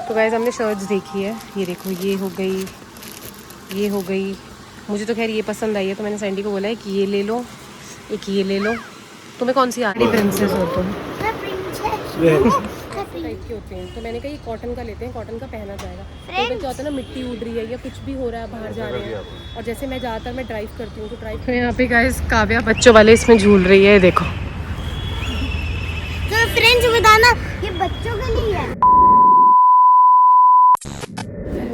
तो गाइस हमने शर्ट्स देखी है, ये देखो, ये हो गई, ये हो गई। मुझे तो खैर ये पसंद आई है, तो मैंने सैंडी को बोला है कि ये ले लो, एक ये ले लो। तुम्हें कौन सी आती? प्रिंसेस हो तुम? टाइप के होते हैं, तो मैंने कहा ये कॉटन का लेते हैं, कॉटन का पहना जाएगा। तो क्या होता है ना, मिट्टी उड़ रही है या कुछ भी हो रहा है, बाहर जा रहे हैं, और जैसे मैं ज़्यादातर मैं ड्राइव करती हूँ तो ड्राइव। यहाँ पे गाइस काव्या बच्चों वाले इसमें झूल रही है, देखो। तो फ्रेंड्स बताना, ये बच्चों के लिए है।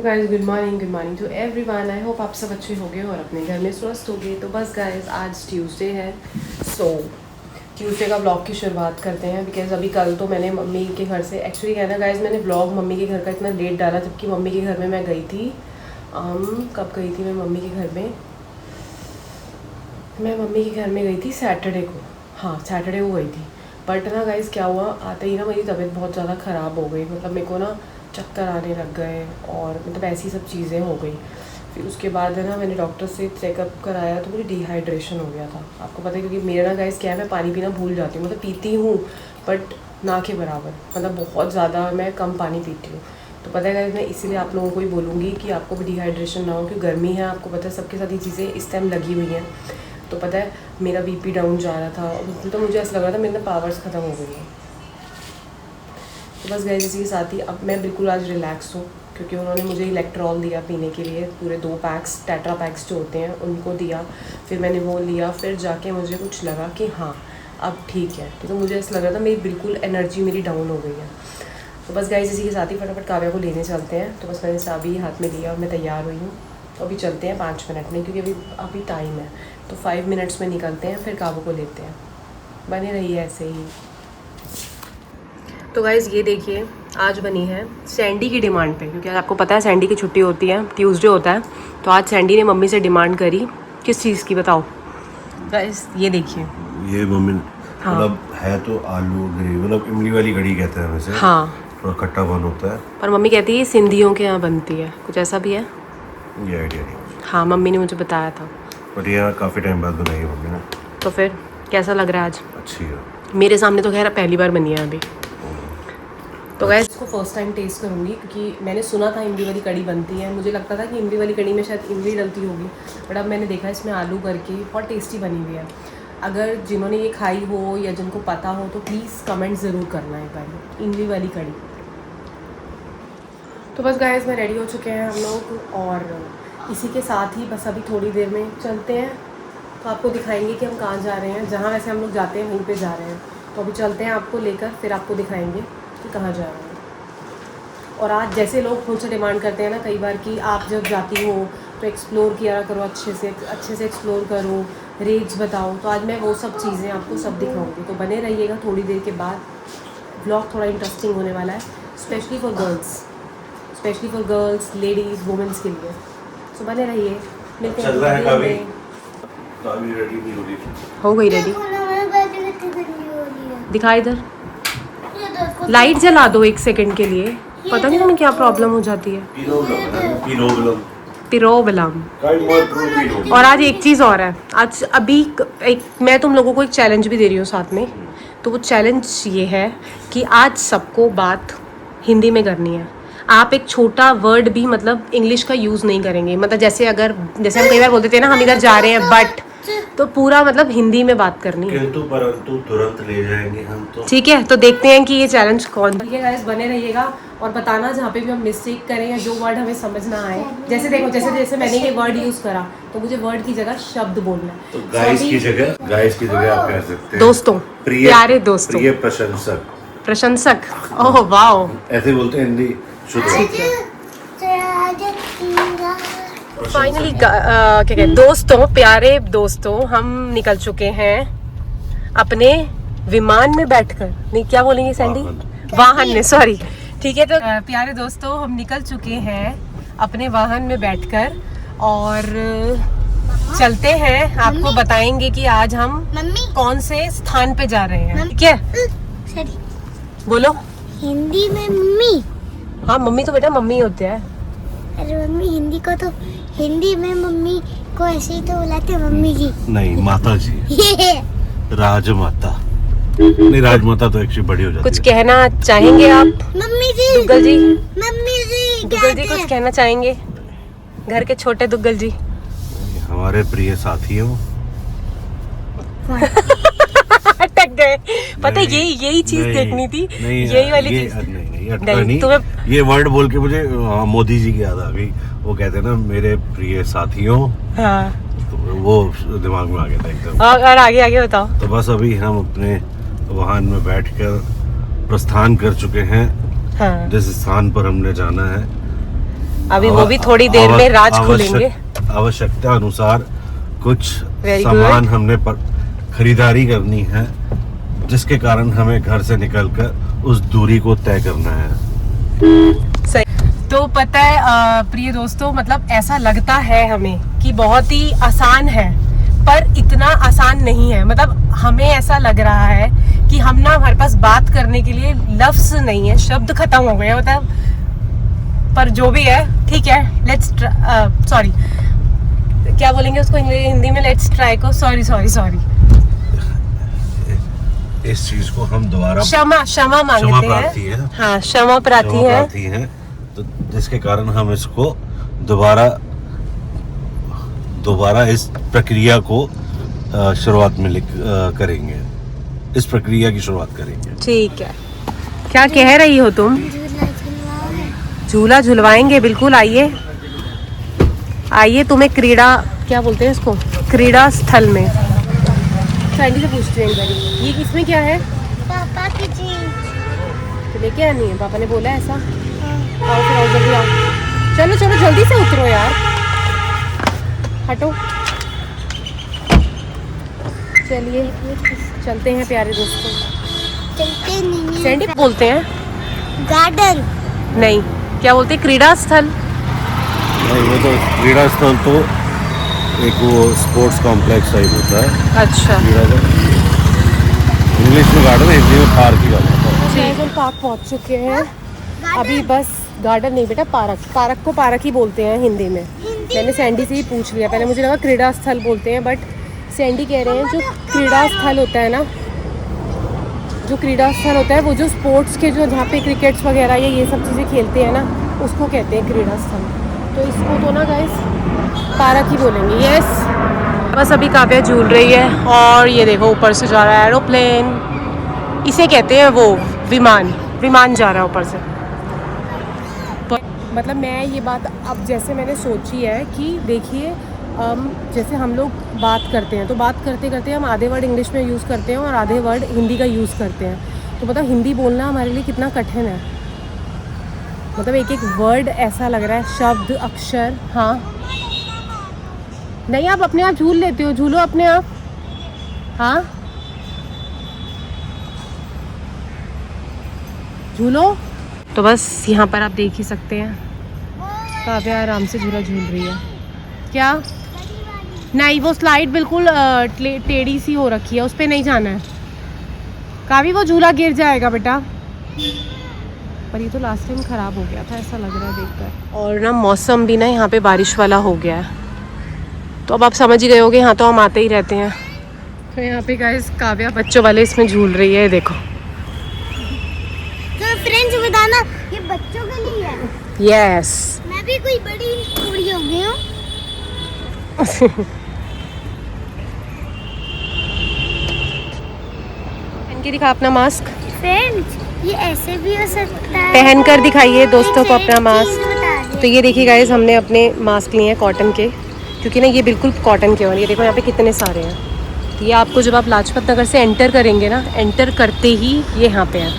Guys good morning to everyone. I hope आप सब अच्छे होंगे और अपने घर में स्वस्थ होंगे। तो बस गाइस आज ट्यूसडे है, सो ट्यूसडे का ब्लॉग की शुरुआत करते हैं। बिकॉज अभी कल तो मैंने मम्मी के घर से, एक्चुअली कहना गाइस मैंने ब्लॉग मम्मी के घर का इतना लेट डाला, जबकि मम्मी के घर में मैं गई थी। कब गई थी मैं मम्मी के घर में? मैं मम्मी के घर में गई थी सैटरडे को, हाँ सैटरडे को गई थी। बट ना गाइस क्या हुआ, आते ही ना मेरी तबीयत बहुत ज़्यादा ख़राब हो गई। मतलब मेरे को ना चक्कर आने लग गए और मतलब ऐसी सब चीज़ें हो गई। फिर उसके बाद है ना मैंने डॉक्टर से चेकअप कराया तो मुझे डिहाइड्रेशन हो गया था। आपको पता है क्योंकि मेरा ना गाइस क्या है, मैं पानी पीना भूल जाती हूँ। मतलब पीती हूँ बट ना के बराबर, मतलब बहुत ज़्यादा मैं कम पानी पीती हूँ। तो पता है गाइस मैं इसीलिए आप लोगों को ही बोलूँगी कि आपको भी डिहाइड्रेशन ना हो, क्योंकि गर्मी है, आपको पता है सबके साथ ये चीज़ें इस टाइम लगी हुई हैं। तो पता है मेरा बीपी डाउन जा रहा था, तो मुझे ऐसा लग रहा था मेरे ना पावर्स ख़त्म हो गई हैं। तो बस गाइस इसी के साथ ही अब मैं बिल्कुल आज रिलैक्स हूँ, क्योंकि उन्होंने मुझे इलेक्ट्रॉल दिया पीने के लिए, पूरे 2 पैक्स टेट्रा पैक्स जो होते हैं उनको दिया। फिर मैंने वो लिया, फिर जाके मुझे कुछ लगा कि हाँ अब ठीक है। तो मुझे ऐसा लग रहा था मेरी बिल्कुल एनर्जी मेरी डाउन हो गई है। तो बस गाइस इसी के साथ ही फटाफट काव्या को लेने चलते हैं। तो बस मैंने चाबी हाथ में लिया और मैं तैयार हुई हूँ। तो अभी चलते हैं 5 मिनट में, क्योंकि अभी टाइम है। तो 5 मिनट्स में निकलते हैं, फिर काव्या को लेते हैं। बने रहिए ऐसे ही। तो गाइज़ ये देखिए आज बनी है सैंडी की डिमांड पे, क्योंकि आज आपको पता है सैंडी की छुट्टी होती है, ट्यूसडे होता है। तो आज सैंडी ने मम्मी से डिमांड करी, किस चीज़ की बताओ गाइज़? ये देखिए, ये मम्मी हाँ। मतलब है तो आलू ग्रेवी, मतलब इमली वाली कढ़ी कहते हैं वैसे, हाँ थोड़ा खट्टापन होता है। पर मम्मी कहती है सिंधियों के यहाँ बनती है, कुछ ऐसा भी है, ये आइडिया नहीं मुझे। हाँ मम्मी ने मुझे बताया था। बट ये काफ़ी टाइम बाद बनाई है मम्मी ने। तो फिर कैसा लग रहा है आज? अच्छी है। मेरे सामने तो खैर पहली बार बनी है अभी। तो गाइस इसको फर्स्ट टाइम टेस्ट करूँगी, क्योंकि मैंने सुना था इमली वाली कढ़ी बनती है। मुझे लगता था कि इमली वाली कढ़ी में शायद इमली डलती होगी, बट अब मैंने देखा इसमें आलू करके बहुत टेस्टी बनी हुई है। अगर जिन्होंने ये खाई हो या जिनको पता हो तो प्लीज़ कमेंट ज़रूर करना एक बार, इमली वाली कढ़ी। तो बस गाइस मैं रेडी हो चुके हैं हम लोग, और इसी के साथ ही बस अभी थोड़ी देर में चलते हैं। तो आपको दिखाएंगे कि हम कहाँ जा रहे हैं, जहाँ वैसे हम लोग जाते हैं वहीं पे जा रहे हैं। तो अभी चलते हैं आपको लेकर, फिर आपको दिखाएंगे कि कहाँ जा रहे हैं। और आज जैसे लोग मुझसे डिमांड करते हैं ना कई बार कि आप जब जाती हो तो एक्सप्लोर किया करो, अच्छे से एक्सप्लोर करो, रेट्स बताओ। तो आज मैं वो सब चीज़ें आपको सब दिखाऊंगी। तो बने रहिएगा, थोड़ी देर के बाद ब्लॉग थोड़ा इंटरेस्टिंग होने वाला है, specially for girls, ladies, women's के लिए। तो बने रहिए, मिलते हैं। रेडी नहीं हो रही। हो गई रेडी? देखो ना, मेरे बैटरी कितनी गंदी हो रही है। दिखा इधर, ये देखो, लाइट जला दो 1 सेकंड के लिए। पता नहीं तुम्हें क्या प्रॉब्लम हो जाती है। पिरोबलम। और आज एक चीज़ और है, आज अभी मैं तुम लोगों को एक चैलेंज भी दे रही हूँ साथ में। तो वो चैलेंज ये है कि आज सबको बात हिंदी में करनी है। आप एक छोटा वर्ड भी मतलब इंग्लिश का यूज़ नहीं करेंगे। मतलब जैसे हम कई बार बोलते थे ना, हम इधर जा रहे हैं बट, तो पूरा मतलब हिंदी में बात करनी है। किंतु परंतु तुरंत ले जाएंगे हम तो। ठीक है, तो देखते हैं कि ये चैलेंज कौन। ठीक है गाइस, बने रहिएगा और बताना जहाँ पे भी हम मिस्टेक करें या जो वर्ड हमें समझ ना आए। जैसे देखो, जैसे मैंने ये वर्ड यूज़ करा तो मुझे वर्ड की जगह शब्द बोलना है। तो गाइस की जगह आप कह सकते हैं दोस्तों, प्यारे दोस्तों, प्रिय प्रशंसक। ओह वाओ, ऐसे बोलते हैं हिंदी शुद्ध। ठीक है। फाइनली क्या कहते हैं, दोस्तों, प्यारे दोस्तों, हम निकल चुके हैं अपने विमान में बैठकर, नहीं क्या बोलेंगे सैंडी, वाहन में, सॉरी। ठीक है, तो प्यारे दोस्तों हम निकल चुके हैं अपने वाहन में बैठकर और चलते हैं। आपको बताएंगे कि आज हम कौन से स्थान पे जा रहे हैं। ठीक है, बोलो हिंदी में मम्मी। हाँ मम्मी तो बेटा मम्मी होते हैं। अरे मम्मी, हिंदी में मम्मी को ऐसे ही तो बुलाते हैं, मम्मी जी नहीं, माता जी, राजमाता। नहीं, राजमाता तो एक्चुअली बड़ी हो जाती कुछ है। कहना चाहेंगे आप? मम्मी जी, दुग्गल जी, मम्मी जी, दुग्गल जी कुछ कहना चाहेंगे? घर के छोटे दुग्गल जी। हमारे प्रिय साथियों, अटक गए। पता है नहीं, यही चीज नहीं, देखनी थी, नहीं, यही वाली ये- चीज। नहीं अटका नहीं, नहीं, तुम्हें- ये वर्ड बोल के मुझे मोदी जी की याद आ गई। वो कहते हैं ना, मेरे प्रिय साथियों, हाँ, तो वो दिमाग में आ गया था एकदम। और आगे आगे बताओ। तो बस अभी हम अपने वाहन में बैठकर प्रस्थान कर चुके हैं हाँ, जिस स्थान पर हमने जाना है। अभी वो भी थोड़ी देर में राज खुलेंगे। आवश्यकता अनुसार कुछ Very सामान हमने खरीदारी करनी है, जिसके कारण हमें घर से निकलकर उस दूरी को तय करना है। सही। तो पता है प्रिय दोस्तों, मतलब ऐसा लगता है हमें कि बहुत ही आसान है, पर इतना आसान नहीं है। मतलब हमें ऐसा लग रहा है कि हम ना, हमारे पास बात करने के लिए लफ्ज नहीं है, शब्द खत्म हो गए मतलब। पर जो भी है ठीक है, लेट्स सॉरी, क्या बोलेंगे उसको हिंदी में? लेट्स ट्राई को, सॉरी सॉरी सॉरी, इस चीज को हम दोबारा क्षमा मांगते प्रार्थी हैं। है। हाँ, क्षमा प्रार्थी है। तो जिसके कारण हम इसको दोबारा इस प्रक्रिया को शुरुआत में करेंगे, इस प्रक्रिया की शुरुआत करेंगे। ठीक है। क्या कह रही हो तुम? झूला झुलवाएंगे, बिल्कुल। आइए आइए, तुम्हें क्रीड़ा, क्या बोलते हैं इसको, क्रीड़ा स्थल में। सैंडी से पूछते हैं एक बारी, ये इसमें क्या है? पापा की जीन्स। तो लेके आनी है, पापा ने बोला ऐसा। आओ फिर, आओ जल्दी आओ, चलो चलो जल्दी से उतरो यार, हटो। चलिए चलते हैं प्यारे दोस्तों। चलते नहीं। सैंडी बोलते हैं? गार्डन। नहीं, क्या बोलते हैं? क्रीड़ा स्थल। नहीं, वो तो क्रीड़ा स्थल तो एक वो स्पोर्ट्स कॉम्प्लेक्स टाइप होता है। अच्छा, इंग्लिश में गार्डन है, हिंदी में पार्क ही होता है। हम पार्क पहुंच चुके हैं अभी। बस गार्डन नहीं बेटा, पार्क को पार्क ही बोलते हैं हिंदी में। मैंने सैंडी से ही पूछ लिया, पहले मुझे लगा क्रीड़ा स्थल बोलते हैं, बट सैंडी कह रहे हैं जो क्रीड़ा स्थल होता है ना, जो क्रीड़ा स्थल होता है वो जो स्पोर्ट्स के, जो जहाँ पे क्रिकेट्स वगैरह या ये सब चीज़ें खेलते हैं ना, उसको कहते हैं क्रीड़ा स्थल। तो इसको तो ना गाइस पार्क ही बोलेंगे। यस, बस अभी काव्या झूल रही है, और ये देखो ऊपर से जा रहा है एरोप्लेन। इसे कहते हैं वो विमान जा रहा है ऊपर से। मतलब मैं ये बात अब जैसे मैंने सोची है कि देखिए, जैसे हम लोग बात करते हैं तो बात करते करते हम आधे वर्ड इंग्लिश में यूज़ करते हैं और आधे वर्ड हिंदी का यूज़ करते हैं। तो मतलब हिंदी बोलना हमारे लिए कितना कठिन है। मतलब एक एक वर्ड ऐसा लग रहा है, शब्द, अक्षर। हाँ, नहीं आप अपने आप झूल लेते हो, झूलो अपने आप। हाँ, झूलो। तो बस यहाँ पर आप देख ही सकते हैं, काव्या आराम से झूला झूल रही है। क्या? नहीं, वो स्लाइड बिल्कुल टेढ़ी सी हो रखी है, उस पर नहीं जाना है। काव्या वो झूला गिर जाएगा बेटा। पर ये तो लास्ट टाइम ख़राब हो गया था, ऐसा लग रहा है देखकर। और ना मौसम भी ना यहाँ पे बारिश वाला हो गया है, तो अब आप समझ ही गए होगे, यहाँ तो हम आते ही रहते हैं। तो यहाँ पे गाइस काव्या बच्चों वाले इसमें झूल रही है, देखो। तो फ्रेंड्स बताना, ये बच्चों के लिए है। यस। मैं भी कोई बड़ी थोड़ी हो गई हूँ। पहन के दिखा अपना मास्क। फ्रेंड्स, ये ऐसे भी हो सकता है। पहन कर दिखाइए दोस्तों को अपना चीज़ मास्क। बता दे। तो ये देखिए गाइस, हमने अपने मास्क लिए हैं कॉटन के, क्योंकि ना ये बिल्कुल कॉटन के, और ये देखो यहाँ पे कितने सारे हैं। तो ये आपको जब आप लाजपत नगर से एंटर करेंगे ना, एंटर करते ही ये यहाँ पे है,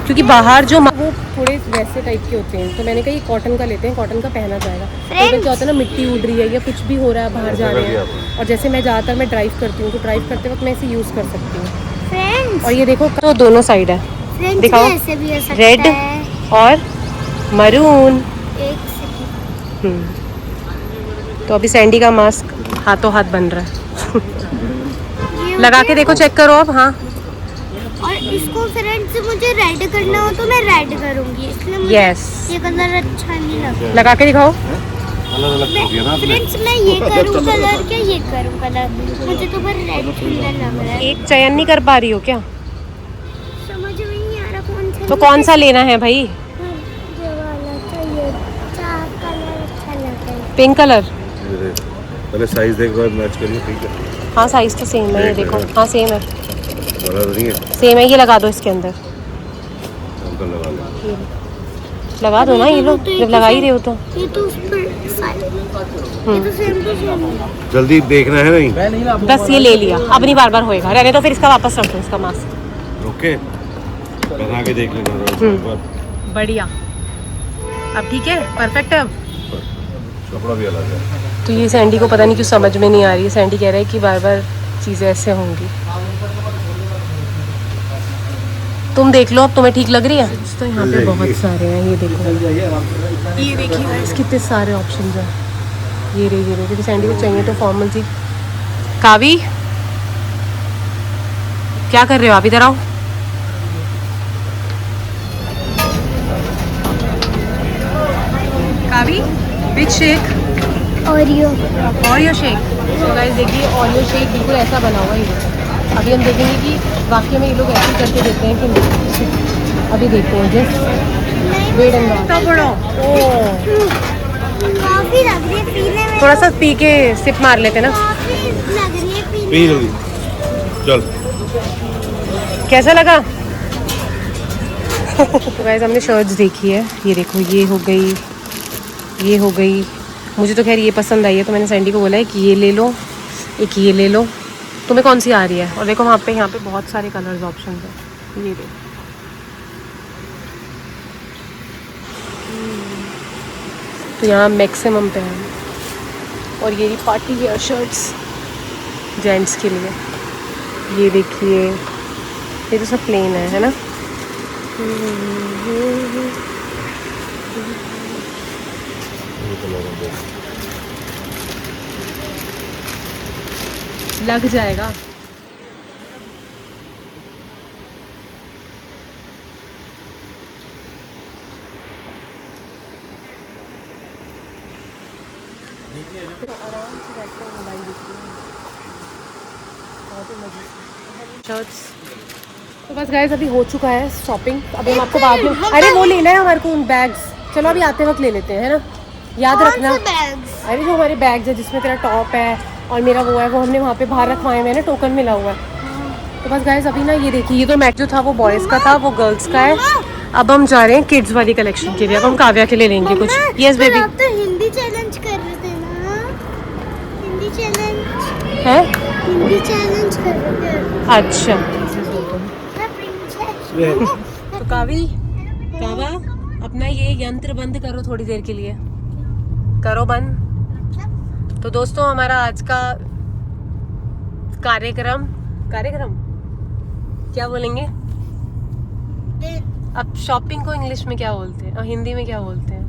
क्योंकि बाहर जो वो थोड़े वैसे टाइप के होते हैं। तो मैंने कहा ये कॉटन का लेते हैं, कॉटन का पहना जाएगा। तो क्या होता है ना, मिट्टी उड़ रही है या कुछ भी हो रहा है, बाहर जा रहे हैं, और जैसे मैं ज़्यादातर मैं ड्राइव करती हूँ, तो ड्राइव करते वक्त मैं इसे यूज़ कर सकती हूँ। फ्रेंड्स, और ये देखो, तो दोनों साइड है, फ्रेंड्स दिखाओ। ये ऐसे भी हो सकता रेड है। और मरून। एक सेकंड। तो अभी सैंडी का मास्क हाथों हाथ बन रहा है। ये लगा के देखो, चेक करो अब। हाँ, और इसको फ्रेंड्स मुझे रेड करना हो तो मैं रेड करूंगी, इसलिए मुझे यस, ये कलर अच्छा नहीं लगता। लगा के दिखाओ। अलग अलग कर दिया ना आपने। फ्रेंड्स, मैं ये करूँ कलर क्या ये करूँ कलर? मुझे तो पर रेड सुंदर लग रहा है। एक चयन नहीं कर पा रही हो क्या? तो कौन सा लेना है भाई? ये वाला चाहिए, चार कलर अच्छा लगता है। Pink colour? पहले साइज देख बाद मैच करिए, ठीक है? हाँ साइज तो सेम है, ये देख देखो। लेना। हाँ सेम है, बड़ा तो नहीं है, सेम है। ये लगा दो इसके अंदर, अंकल लगा लो। लगा दो ना ये लो, जब लगा ही रहे हो तो। ये तो उस पर ये तो सेम टू सेम है। जल्दी देखना है नहीं? बस ये ले लिया, अब नहीं बार बार होएगा, रहने तो फिर इसका वापस रख दो, इसका मास्क। ओके, पहना के देख लेना रोज एक बार। बढ़िया, अब ठीक है, परफेक्ट है अब। कपड़ा भी अलग है। तो ये सैंडी को पता नहीं क्यों समझ में नहीं आ रही है। सैंडी कह रहा है कि बार बार चीज़ें ऐसे होंगी। तुम देख लो, अब तुम्हें ठीक लग रही है? तो यहाँ पे बहुत सारे हैं, ये देखो, ये देखिए गाइस कितने सारे ऑप्शन हैं। ये रे क्योंकि सैंडी को चाहिए तो फॉर्मल सी। कावी क्या कर रहे हो आप? इधर आओ। कावी, विच शेक? ओरियो। Oreo shake. तो गाइस देखिए, ओरियो शेक बिल्कुल ऐसा बना हुआ है ये। अभी हम देखेंगे कि वाकई में ये लोग ऐसे करके देते हैं कि नहीं। अभी देखते हैं, जस्ट वेट एंड वॉच। बड़ा काफी लग रही है पीने में। थोड़ा सा पी के सिप मार लेते ना। काफी लग रही है पीने पी जल्दी, चल। कैसा लगा? तो गाइस हमने शर्ट्स देखी है, ये देखो, ये हो गई, ये हो गई। मुझे तो खैर ये पसंद आई है, तो मैंने सैंडी को बोला है कि ये ले लो, एक ये ले लो। तुम्हें कौन सी आ रही है? और देखो वहाँ पे, यहाँ पे बहुत सारे कलर्स ऑप्शन हैं, ये देखो। तो यहाँ मैक्सिमम पे है। और ये पार्टी वेयर शर्ट्स जेंट्स के लिए, ये देखिए, ये तो सब प्लेन है ना? लग जाएगा। शर्ट्स तो बस गाइस अभी हो चुका है शॉपिंग। अभी हम आपको बाद में, अरे वो लेना है हमारे को, उन बैग्स। चलो अभी आते वक्त ले लेते हैं, है ना? याद रखना। अरे जो हमारे बैग्स है, जिसमें तेरा टॉप है और मेरा वो है, वो हमने वहाँ पे बाहर रखवाए हुए हैं ना, टोकन मिला हुआ है। तो बस गाइस अभी ना ये देखिए, ये तो मैच जो था वो बॉयज़ का था, वो गर्ल्स का है। अब हम जा रहे हैं किड्स वाली कलेक्शन के लिए। अब हम काव्या के लिए लेंगे कुछ। Yes baby. आप तो हिंदी चैलेंज कर रहे थे ना? हिंदी चैलेंज है? हिंदी चैलेंज कर रहे थे। अच्छा। मैं तो कावा अपना ये यंत्र बंद करो थोड़ी देर के लिए, करो बंद। तो दोस्तों हमारा आज का कार्यक्रम क्या बोलेंगे अब? शॉपिंग को इंग्लिश में क्या बोलते हैं और हिंदी में क्या बोलते हैं?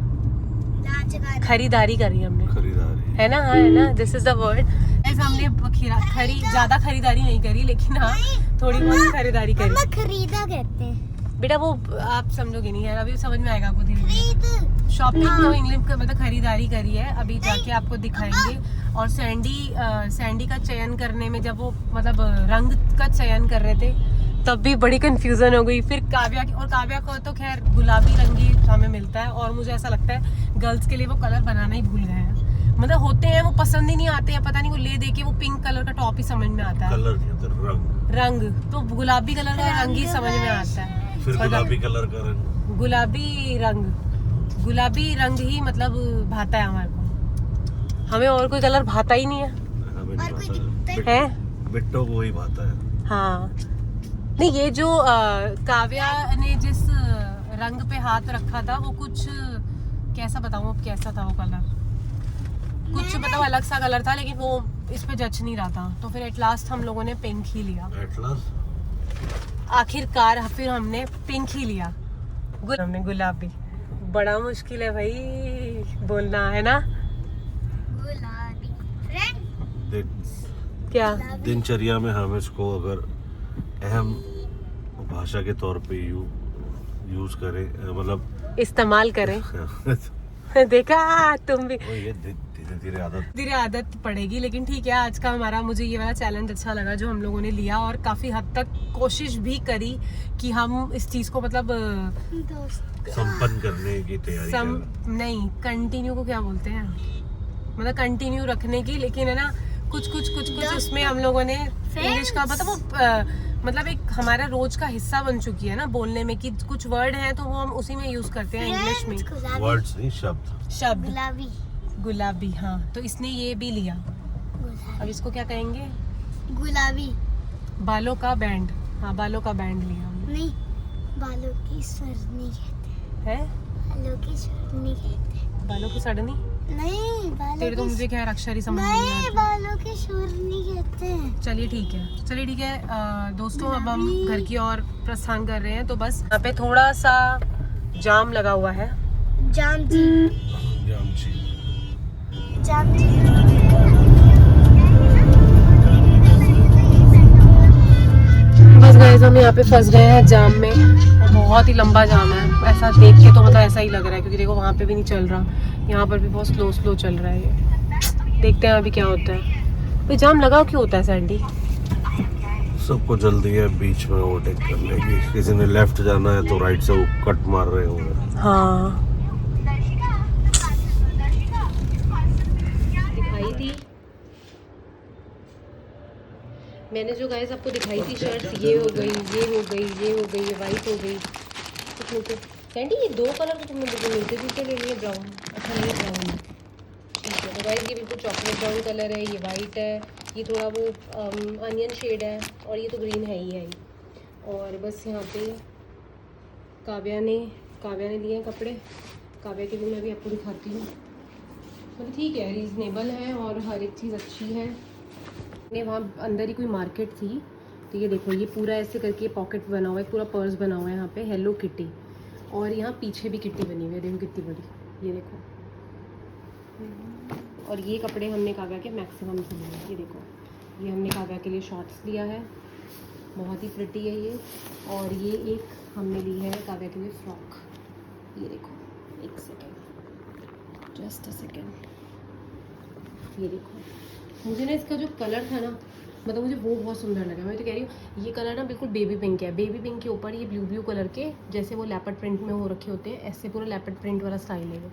खरीदारी करी हमने, खरीदारी है ना? हाँ है ना, दिस इज द वर्ड। हमने ज्यादा खरीदारी नहीं करी, लेकिन हाँ थोड़ी बहुत खरीदारी करी। खरीदा कहते हैं बेटा, वो आप समझोगे नहीं यार, अभी समझ में आएगा आपको धीरे धीरे। शॉपिंग तो इंग्लिश का मतलब खरीदारी करी है, अभी जाके आपको दिखाएंगे। और सैंडी का चयन करने में, जब वो मतलब रंग का चयन कर रहे थे, तब भी बड़ी कंफ्यूजन हो गई। फिर काव्या को तो खैर गुलाबी रंग ही हमें मिलता है, और मुझे ऐसा लगता है गर्ल्स के लिए वो कलर बनाना ही भूल गए हैं। मतलब होते हैं वो पसंद ही नहीं आते हैं, पता नहीं, वो ले दे के वो पिंक कलर का टॉप ही समझ में आता है। कलर नहीं आता, रंग तो गुलाबी कलर का रंग ही समझ में आता है। फिर गुलाबी कलर का रंग, गुलाबी रंग ही मतलब भाता है हमारे को। हमें और कोई कलर भाता ही नहीं है। हमें नहीं भाता है? बिट्टो को ही भाता है। हाँ नहीं, ये जो काव्या ने जिस रंग पे हाथ रखा था, वो कुछ कैसा बताऊँ अब, कैसा था वो कलर? कुछ मतलब अलग सा कलर था, लेकिन वो इस पे जच नहीं रहा था। तो फिर एट लास्ट हम लोगों ने पिंक ही लिया। आखिरकार फिर हमने पिंक ही लिया। हमने गुलाबी। बड़ा मुश्किल है भाई बोलना, है ना? गुलाबी क्या दिनचर्या में हम इसको अगर अहम भाषा के तौर पे यूज करें, मतलब इस्तेमाल करें। देखा तुम भी। ये धीरे धीरे आदत पड़ेगी, लेकिन ठीक है। आज का हमारा, मुझे ये वाला चैलेंज अच्छा लगा जो हम लोगों ने लिया, और काफी हद तक कोशिश भी करी कि हम इस चीज को मतलब संपन्न करने की तैयारी नहीं, कंटिन्यू को क्या बोलते हैं, मतलब कंटिन्यू रखने की। लेकिन है ना कुछ उसमें हम लोगों ने इंग्लिश का मतलब वो मतलब एक हमारा रोज का हिस्सा बन चुकी है ना बोलने में, कि कुछ वर्ड हैं तो वो हम उसी में यूज करते हैं इंग्लिश में। वर्ड्स नहीं, शब्द। गुलाबी, हाँ। तो इसने ये भी लिया। अब इसको क्या कहेंगे? गुलाबी। बालों का बैंड। हाँ, बालों का बैंड लिया हमने। नहीं, बालों की सरनी कहते हैं। बालों की सरनी कहते हैं। बालों की सड़नी? नहीं, बालों तेरे तो मुझे क्या अक्षर ही समझ नहीं, बालों की सरनी कहते हैं। चलिए ठीक है दोस्तों, अब हम घर की ओर प्रस्थान कर रहे हैं। तो बस यहाँ पे थोड़ा सा जाम लगा हुआ है। जाम जी। बस गाइस, हम यहाँ पे फंस गए हैं जाम में। बहुत ही लंबा जाम है, ऐसा देख के तो मतलब ऐसा ही लग रहा है, क्योंकि देखो वहाँ पे भी नहीं चल रहा, यहाँ पर भी बहुत स्लो चल रहा है ये। देखते हैं अभी क्या होता है। भाई जाम लगा क्यों होता है सैंडी? सबको जल्दी है बीच में ओवरटेक करने की। किसी ने लेफ्ट जाना है तो राइट से वो कट मार रहे होंगे। हाँ, दिखाई थी मैंने जो गाइस आपको दिखाई थी शर्ट्स, ये हो गई, ये वाइट हो गई। तो सैंडी ये दो कलर तो तुमने बिल्कुल मिलते जुलते ले लिए। ब्राउन, अच्छा नहीं ब्राउन, ठीक है। तो गाइस ये बिल्कुल चॉकलेट ब्राउन कलर है, ये वाइट है, ये थोड़ा वो अनियन शेड है, और ये तो ग्रीन है ही। और बस यहाँ पे काव्या ने लिए हैं कपड़े। काव्या के भी मैं भी आपको दिखाती हूँ। मतलब ठीक है, रीज़नेबल है और हर एक चीज़ अच्छी है। ने वहाँ अंदर ही कोई मार्केट थी, तो ये देखो, ये पूरा ऐसे करके पॉकेट बना हुआ है, पूरा पर्स बना हुआ है यहाँ पे, हेलो किटी। और यहाँ पीछे भी किट्टी बनी हुई है, देखो कितनी बड़ी, ये देखो। और ये कपड़े हमने काव्या के मैक्सिमम से लिए, ये देखो। ये हमने काव्या के लिए शॉर्ट्स लिया है, बहुत ही प्रिटी है ये। और ये एक हमने ली है काव्या के लिए फ्रॉक, ये देखो। एक सेकेंड, जस्ट अ सेकेंड, ये देखो। मुझे ना इसका जो कलर था ना, मतलब मुझे वो बहुत सुंदर लगा। मैं तो कह रही हूँ ये कलर ना बिल्कुल बेबी पिंक है। बेबी पिंक के ऊपर ये ब्लू कलर के, जैसे वो लेपर्ड प्रिंट में हो रखे होते हैं, ऐसे पूरा लेपर्ड प्रिंट वाला स्टाइल है।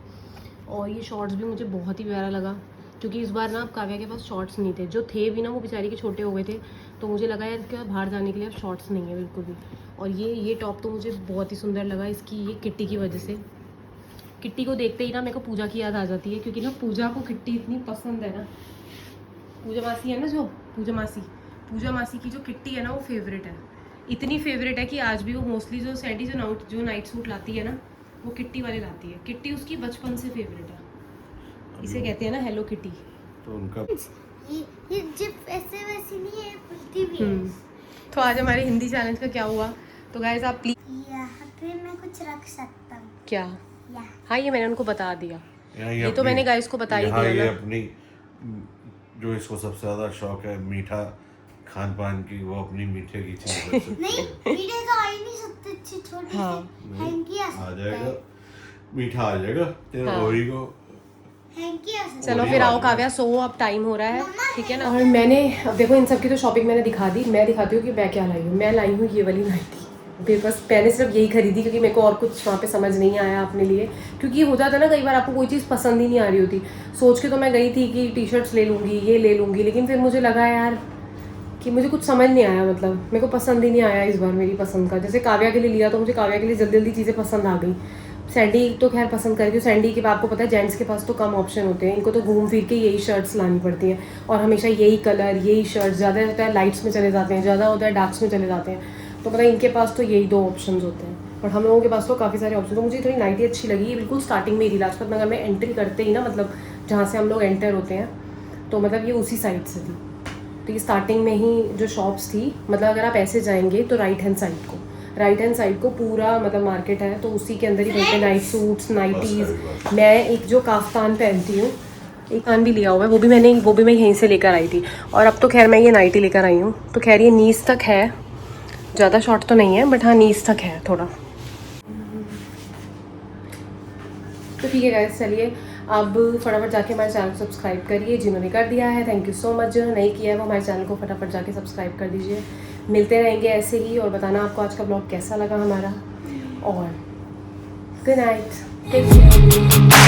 और ये शॉर्ट्स भी मुझे बहुत ही प्यारा लगा, क्योंकि इस बार ना काव्या के पास शॉर्ट्स नहीं थे, जो थे भी ना वो बेचारी के छोटे हो गए थे। तो मुझे लगा यार इसके बाहर जाने के लिए अब शॉर्ट्स नहीं है बिल्कुल भी। और ये टॉप तो मुझे बहुत ही सुंदर लगा इसकी, ये किट्टी की वजह से। किट्टी को देखते ही ना मेरे को पूजा की याद आ जाती है, क्योंकि ना पूजा को किट्टी इतनी पसंद है ना। पूजा मासी है ना, जो पूजा मासी की जो किट्टी है ना, वो फेवरेट है। इतनी फेवरेट है कि आज भी वो मोस्टली जो सैंडी जो नाइट सूट लाती है ना, वो किट्टी वाले लाती है। किट्टी उसकी बचपन से फेवरेट है, इसे कहते हैं ना हेलो किट्टी। तो उनका ये जिप ऐसे वैसी नहीं है, फुलती भी है। तो आज हमारे हिंदी चैलेंज का क्या हुआ, तो गाइस आप प्लीज यहाँ पे मैं कुछ रख सकता हूँ क्या? यहाँ। हाँ, ये मैंने उनको बता दिया, ये तो अपनी- मैंने गाइस को बता ही यहाँ दिया ये ना। अपनी जो इसको सबसे ज्यादा शौक है मीठा खान पान की, वो अपनी मीठे की चीज रख सकती नहीं, है। मीठे तो आ ही नहीं सकते, अच्छी छोटी हाँ। सी हैंकी आ आ सकता जाएगा, है। मीठा आ जाएगा तेरे हाँ। ओरी को। हैंकी आ सकता चलो वही फिर आओ बात है। काव्या, सो अब टाइम हो रहा है, ठीक है ना। और मैंने अब देखो इन सब की तो शॉपिंग मैंने दिखा दी। मैं दिखाती हूँ कि मैं क्या लाई हूँ। मैं लाई हूँ ये वाली नाइटी। मेरे पास मैंने सिर्फ यही खरीदी, क्योंकि मेरे को और कुछ वहाँ पे समझ नहीं आया अपने लिए। क्योंकि हो जाता है ना कई बार आपको कोई चीज़ पसंद ही नहीं आ रही होती। सोच के तो मैं गई थी कि टी शर्ट्स ले लूँगी, ये ले लूँगी, लेकिन फिर मुझे लगा यार कि मुझे कुछ समझ नहीं आया, मतलब मेरे को पसंद ही नहीं आया इस बार मेरी पसंद का। जैसे काव्या के लिए लिया तो मुझे काव्या के लिए जल्दी जल्दी चीज़ें पसंद आ गई। सैंडी तो खैर पसंद करेगी, सैंडी के आपको पता है जेंट्स के पास तो कम ऑप्शन होते हैं, इनको तो घूम फिर के यही शर्ट्स लानी पड़ती हैं, और हमेशा यही कलर यही शर्ट्स, ज़्यादा होता है लाइट्स में चले जाते हैं, ज़्यादा होता है डार्क्स में चले जाते हैं। तो पता है इनके पास तो यही 2 ऑप्शन होते हैं, और हम लोगों के पास तो काफ़ी सारे ऑप्शन। तो मुझे थोड़ी नाइटी अच्छी लगी। ये बिल्कुल स्टार्टिंग में ही थी, लाजपत नगर में एंट्री करते ही ना, मतलब जहाँ से हम लोग एंटर होते हैं, तो मतलब ये उसी साइड से थी। तो ये स्टार्टिंग में ही जो शॉप्स थी, मतलब अगर आप ऐसे जाएंगे तो राइट हैंड साइड को पूरा मतलब मार्केट है, तो उसी के अंदर ही मिलते हैं नाइट सूट्स, नाइटीज़। मैं एक जो काफ्तान पहनती हूँ, एक कान भी लिया हुआ है, वो भी मैं यहीं से लेकर आई थी। और अब तो खैर मैं ये नाइटी लेकर आई हूँ, तो खैर ये नीज तक है, ज़्यादा शॉर्ट तो नहीं है, बट हाँ नीज तक है थोड़ा। तो ठीक है गाइस, चलिए अब फटाफट जाके हमारे चैनल को सब्सक्राइब करिए, जिन्होंने कर दिया है थैंक यू सो मच, जिन्होंने नहीं किया है वो हमारे चैनल को फटाफट जाके सब्सक्राइब कर दीजिए। मिलते रहेंगे ऐसे ही, और बताना आपको आज का ब्लॉग कैसा लगा हमारा, और गुड नाइट, टेक केयर।